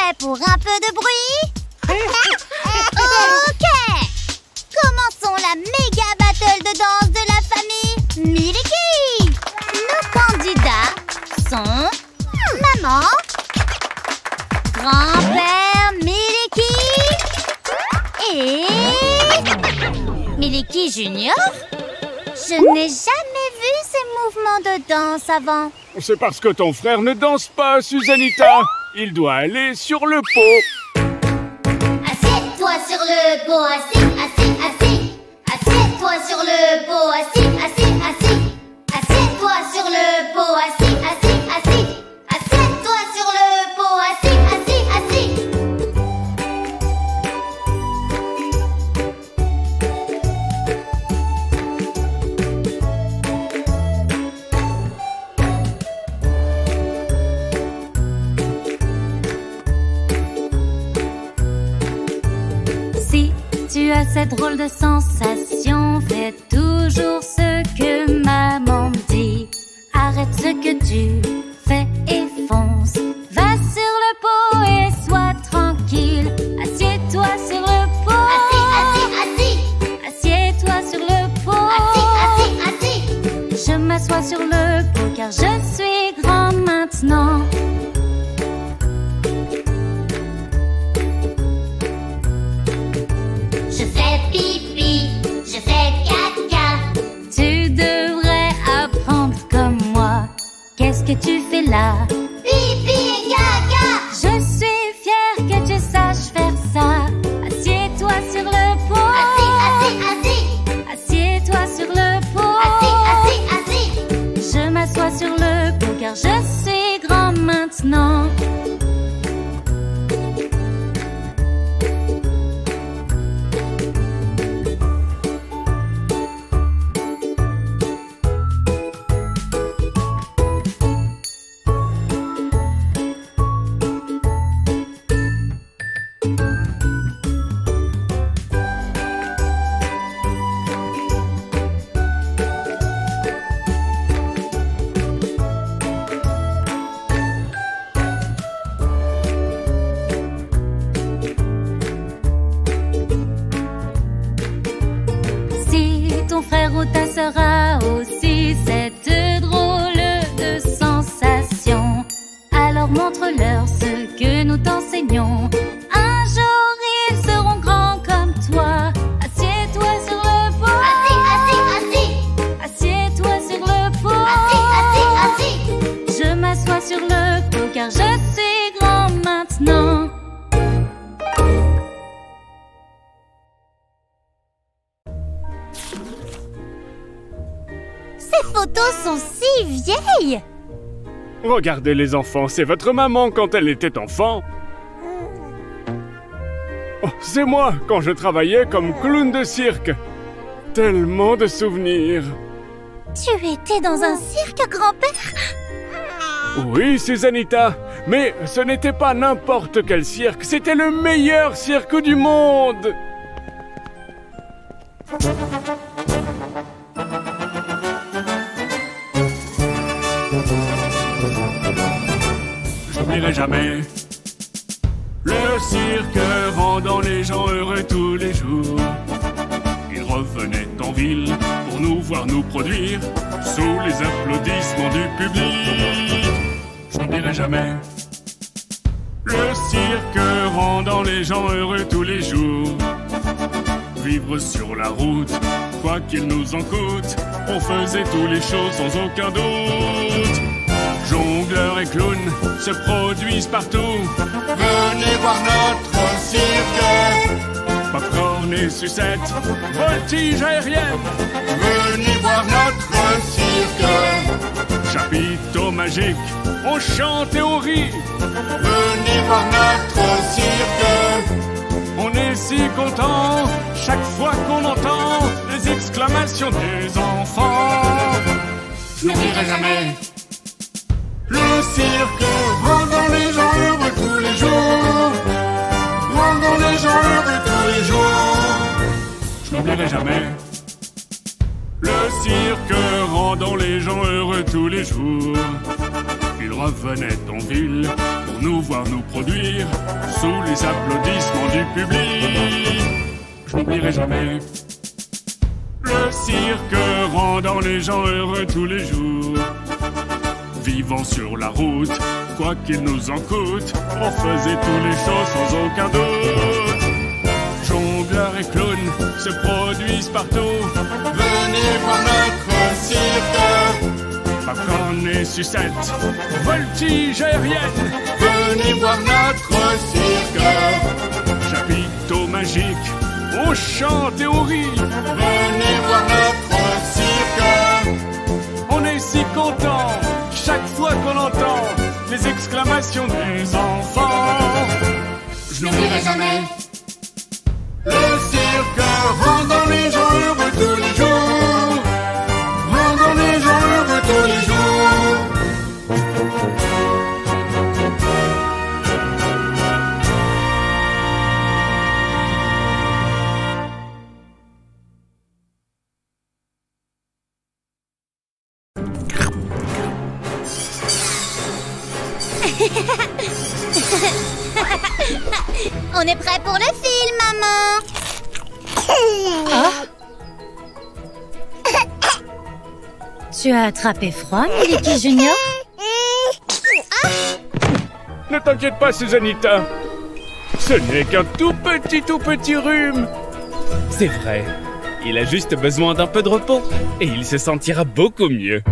prêts pour un peu de bruit? Ok! Commençons la méga battle de danse de la famille Miliki! Nos candidats sont maman, grand-père Miliki et Miliki Junior. Je n'ai jamais vu ces mouvements de danse avant. C'est parce que ton frère ne danse pas, Susanita. Il doit aller sur le pot. Assieds-toi sur le pot, assis, assis, assis. Assieds-toi sur le pot, assis, assis, assis. Assieds-toi sur le pot, assis, assis, assis. Assieds-toi sur le pot, assis, assis, assis. Si tu as cette drôle de sensation, fais toujours ce que maman dit. Arrête ce que tu fais et fonce. Va sur le pot et sois tranquille. Assieds-toi sur le pot. Assis, assis, assis. Assieds-toi sur le pot. Assis, assis, assis. Je m'assois sur le pot car je suis grand maintenant. Je fais pipi, je fais caca. Tu devrais apprendre comme moi. Qu'est-ce que tu fais là? Pipi et caca. Je suis fière que tu saches faire ça. Assieds-toi sur le pot. Assis, assis, assis. Assieds-toi sur le pot. Assis, assis, assis. Je m'assois sur le pot car je suis grand maintenant. Si ton frère ou ta sœur a aussi cette drôle de sensation, alors montre-leur ce que nous t'enseignons. Un jour ils seront grands comme toi. Assieds-toi sur le pot. Assis, assis, assis. Assieds-toi sur le pot. Assis, assis, assis. Je m'assois sur le pot car je suis grand maintenant. Ces photos sont si vieilles. Regardez les enfants, c'est votre maman quand elle était enfant. Oh, c'est moi quand je travaillais comme clown de cirque. Tellement de souvenirs. Tu étais dans un cirque, grand-père? Oui, Susanita, mais ce n'était pas n'importe quel cirque, c'était le meilleur cirque du monde. Je n'oublierai jamais. Le cirque rendant les gens heureux tous les jours. Ils revenaient en ville pour nous voir nous produire sous les applaudissements du public. Je n'oublierai jamais. Le cirque rendant les gens heureux tous les jours. Vivre sur la route, quoi qu'il nous en coûte, on faisait toutes les choses sans aucun doute. Jongleurs et clowns se produisent partout. Venez voir notre cirque. Popcorn et sucette, voltige aérienne. Venez voir notre cirque. Chapiteau magique, on chante et on rit. Venez voir notre cirque. On est si content chaque fois qu'on entend les exclamations des enfants. Je n'oublierai jamais. Le cirque rendant les gens heureux tous les jours. Rendant les gens heureux tous les jours. Je n'oublierai jamais. Le cirque rendant les gens heureux tous les jours. Il revenait en ville pour nous voir nous produire sous les applaudissements du public. Je n'oublierai jamais. Le cirque rendant les gens heureux tous les jours. Vivant sur la route, quoi qu'il nous en coûte, on faisait tous les shows sans aucun doute. Jongleurs et clowns se produisent partout. Venez voir notre cirque. Popcorn et sucette, voltige aérienne. Venez voir notre cirque. Chapiteau magique, on chante et on rit. Venez voir notre cirque. On est si content chaque fois qu'on entend les exclamations des enfants. Je n'oublierai jamais. Le cirque rendant les gens heureux tous les jours. Rendant les gens heureux tous les jours. On est prêt pour le film, maman. Tu as attrapé froid, Milky Junior? Ne t'inquiète pas, Susanita. Ce n'est qu'un tout petit rhume. C'est vrai, il a juste besoin d'un peu de repos et il se sentira beaucoup mieux.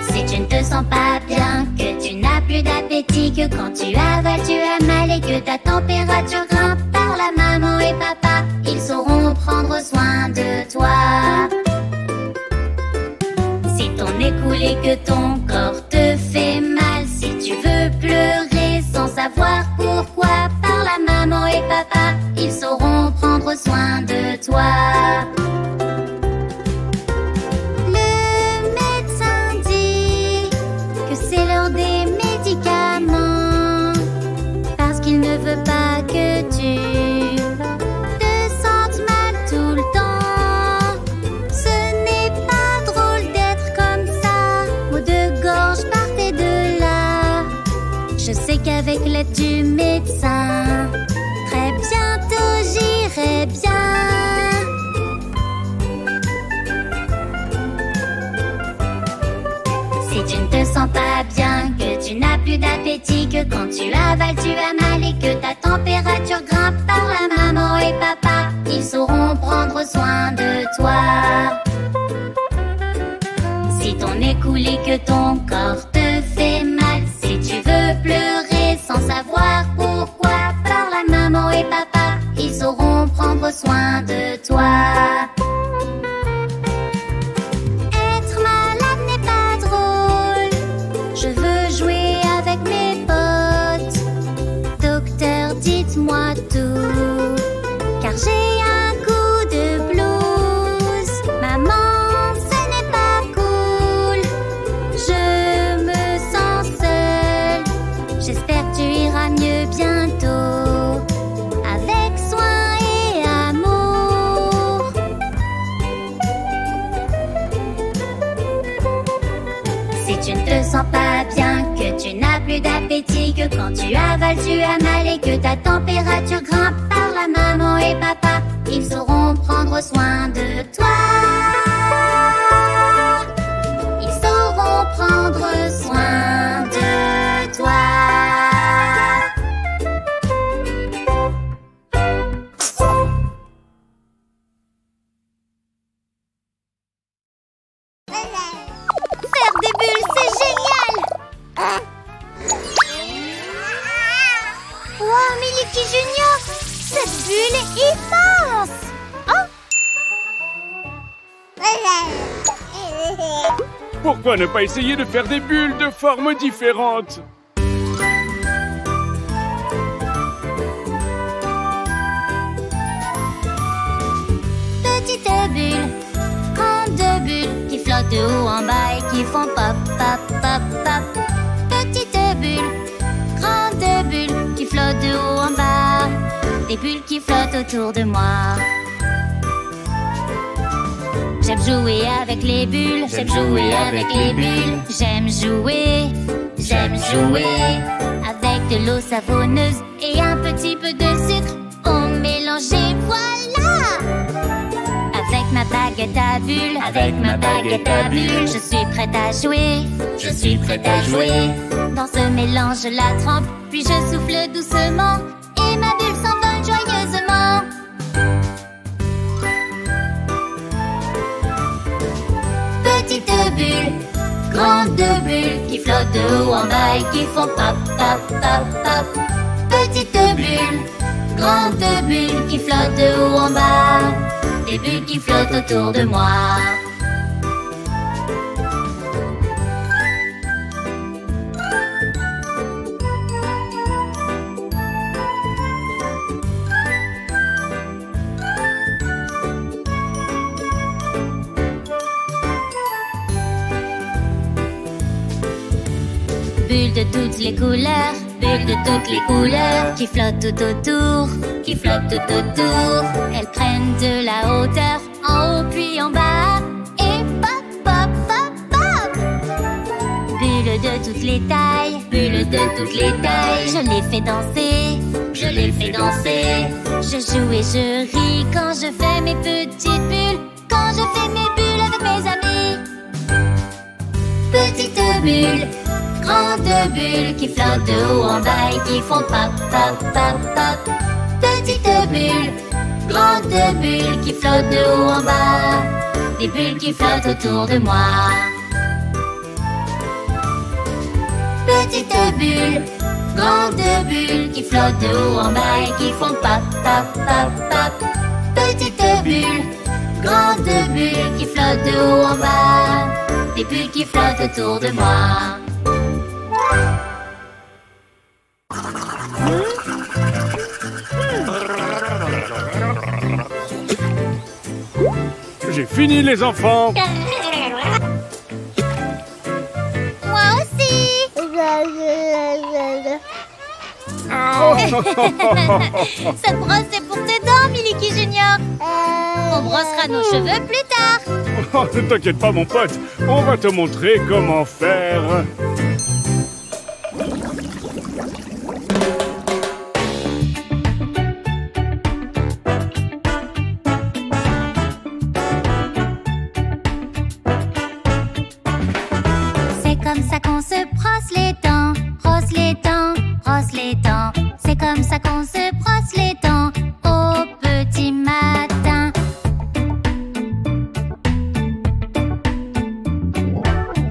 Si tu ne te sens pas bien, que tu n'as plus d'appétit, que quand tu avales, tu as mal et que ta température grimpe, par la maman et papa, ils sauront prendre soin de toi. Si ton nez coule et que ton corps te fait mal, si tu veux pleurer sans savoir pourquoi, par la maman et papa, ils sauront prendre soin de toi. Le médecin dit que c'est l'heure des médicaments, parce qu'il ne veut pas que tu te sentes mal tout le temps. Ce n'est pas drôle d'être comme ça, maux de gorge partez de là. Je sais qu'avec l'aide du médecin, très bientôt j'irai bien. Si tu ne te sens pas bien, que tu n'as plus d'appétit, que quand tu avales tu as mal et que ta température grimpe, par la maman et papa, ils sauront prendre soin de toi. Si ton nez coule et que ton corps te fait mal, si tu veux pleurer sans savoir pourquoi, par la maman et papa, ils sauront prendre soin de toi. Être malade n'est pas drôle, je veux jouer avec mes potes. Docteur, dites-moi tout, car j'ai un coup de blues. Maman, ce n'est pas cool, je me sens seule. J'espère que tu iras mieux bientôt, avec soin et amour. Si tu ne te sens pas bien, que tu n'as plus d'appétit, que quand tu avales tu as mal et que ta température grimpe, par la maman et papa, ils sauront prendre soin de toi. Ils sauront prendre soin de toi. Faire des bulles, c'est génial! Wow, Milky Junior! Cette bulle est immense! Pourquoi ne pas essayer de faire des bulles de formes différentes? Petite bulle, grande bulle, qui flottent de haut en bas et qui font pop, pop, pop, pop. Petite bulle, grande bulle, qui flottent de haut en bas, des bulles qui flottent autour de moi. J'aime jouer avec les bulles. J'aime jouer avec les bulles. J'aime jouer avec de l'eau savonneuse et un petit peu de sucre au mélange et voilà. Avec ma baguette à bulles, je suis prête à jouer. Dans ce mélange, je la trempe, puis je souffle doucement et ma bulle s'envole joyeusement. Petite bulle, grande bulle qui flottent de haut en bas et qui font pop, pop, pop, pop. Petite bulle, grande bulle qui flottent de haut en bas. Des bulles qui flottent autour de moi. Bulles de toutes les couleurs, qui flottent tout autour, Elles prennent de la hauteur, en haut puis en bas, et pop, pop, pop, pop. Bulles de toutes les tailles, je les fais danser, Je joue et je ris quand je fais mes petites bulles, avec mes amis. Petite bulle, grande bulle qui flottent de haut en bas et qui font pop, pop, pop, pop. Petite bulle, grande bulle qui flottent de haut en bas. Des bulles qui flottent autour de moi. Petite bulle, grande bulle qui flottent de haut en bas et qui font pop, pop, pop, pop. Petite bulle, grande bulle qui flottent de haut en bas. Des bulles qui flottent autour de moi. J'ai fini les enfants. Moi aussi. Cette brosse est pour tes dents, Miliki Junior. On brossera nos cheveux plus tard. Ne t'inquiète pas mon pote, on va te montrer comment faire. C'est comme ça qu'on se brosse les dents, brosse les dents, brosse les dents. C'est comme ça qu'on se brosse les dents au petit matin.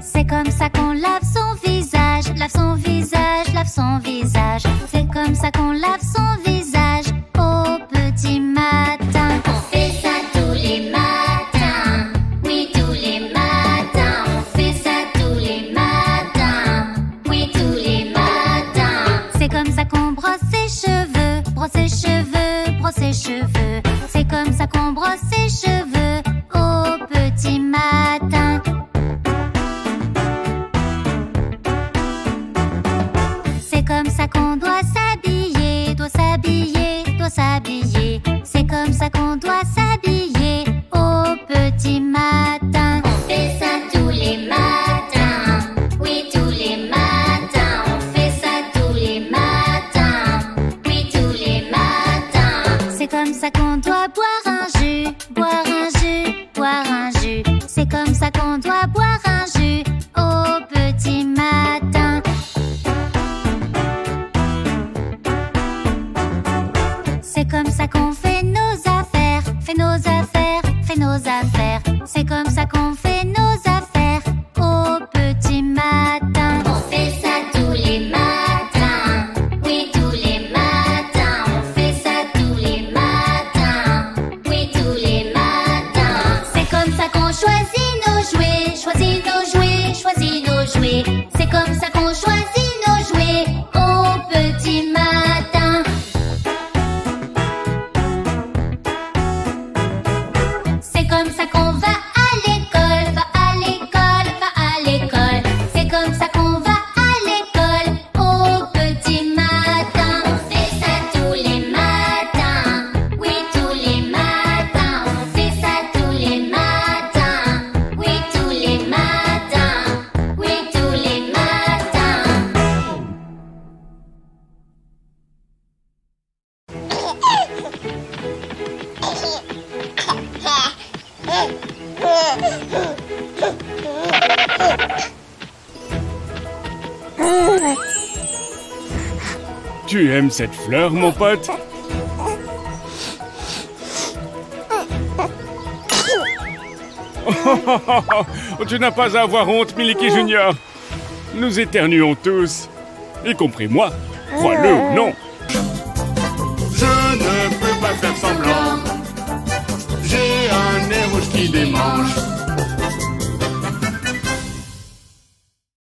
C'est comme ça qu'on lave son visage, lave son visage, lave son visage. C'est comme ça qu'on lave son visage au petit matin. On fait ça tous les matins, oui tous les matins. On fait ça tous les matins, oui tous les matins. C'est comme ça qu'on brosse ses cheveux, brosse ses cheveux, brosse ses cheveux. C'est comme ça qu'on brosse ses cheveux au petit matin. C'est comme ça qu'on doit s'habiller, doit s'habiller, doit s'habiller. C'est comme ça qu'on doit s'habiller au petit matin. On fait ça tous les matins, oui tous les matins. On fait ça tous les matins, oui tous les matins. C'est comme ça qu'on doit boire un jus, boire un jus, boire un jus. C'est comme ça qu'on doit boire un jus au petit matin. C'est comme ça qu'on fait nos affaires, fait nos affaires, fait nos affaires. C'est comme ça qu'on fait nos affaires au petit matin. On fait ça tous les matins, oui tous les matins. On fait ça tous les matins, oui tous les matins. C'est comme ça qu'on choisit nos jouets, choisit nos jouets, choisit nos jouets. C'est comme ça qu'on choisit nos jouets au petit matin. C'est comme ça qu'on va à l'école, va à l'école, va à l'école. C'est comme ça qu'on va à l'école au petit matin. On fait ça tous les matins, oui tous les matins. On fait ça tous les matins, Tu aimes cette fleur, mon pote? Tu n'as pas à avoir honte, Milky Junior. Nous éternuons tous, y compris moi. Crois-le ou non. Je ne peux pas faire semblant. J'ai un nez rouge qui démange.